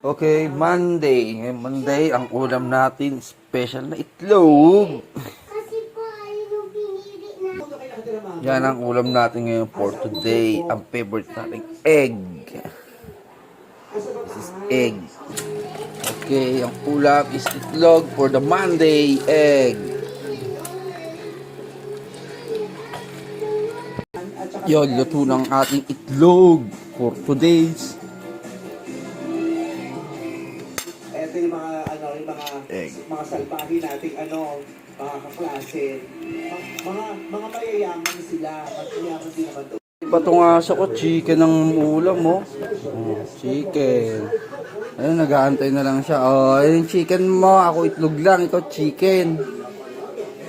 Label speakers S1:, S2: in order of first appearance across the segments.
S1: Okay, Monday. Ngayon Monday, ang ulam natin, special na itlog.
S2: Kasi po ay yung pinili na.
S1: Yan ang ulam natin ngayon for today. Ang favorite natin, egg. This is egg. Okay, ang ulam is itlog for the Monday, egg. Yon, luto ng ating itlog for today's
S3: Ito yung mga
S1: egg.
S3: mga salbahe nating mga kaklase. Mga mayayaman sila, mayayaman din naman to.
S1: Patong aso ko, chicken ang ulam mo. Oh, chicken. Ayun, nag-aantay na lang siya. Oh, ayun chicken mo. Ako itlog lang, ikaw chicken.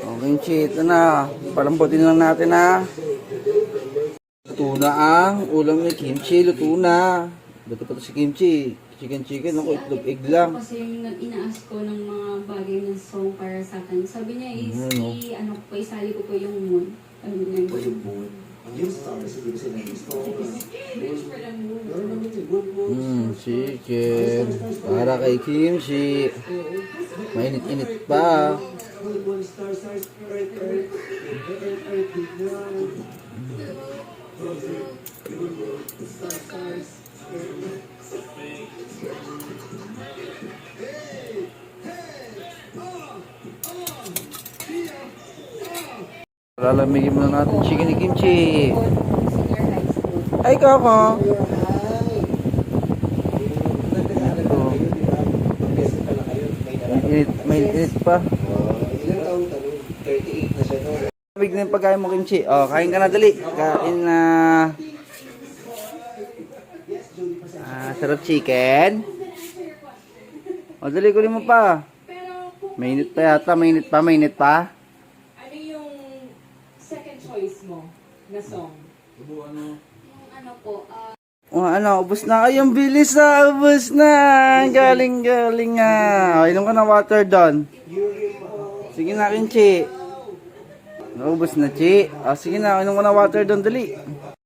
S1: Okay, ito na. Palambutin lang natin ha. Luto na ang ulam ni kimchi. Luto na. Luto pa to si kimchi. Chicken. Ako itlog egg lang.
S4: Kasi yung inaas ko ng mga bagay ng song para sa akin. Sabi niya is, isali ko po yung moon. Ano niya yung
S3: Yung stars, hindi ko sila yung stars.
S1: Chicken. Para kay kimchi. Mainit-init pa.
S3: Stars, earth, stars.
S1: Lalamigin muna natin chicken ni kimchi.
S4: senior high school.
S1: Ay, kako. Mainit pa.
S3: Ilang taon ka nun? 38 na siya nun.
S1: Lamig na yung pagkain mo, kimchi. Oh, kain ka na, dali. Kain na. Sarap chicken. O, dali, kunin mo pa. Mainit pa yata. Mainit pa.
S5: Ano yung second choice mo na song?
S4: Yung ano po,
S1: O, ubos na kayong bilis na. Ubos na. Galing nga. O, inom ka ng water doon. Sige na, kimchi. Naubos na, chi. O, sige na, inom ka ng water doon, dali.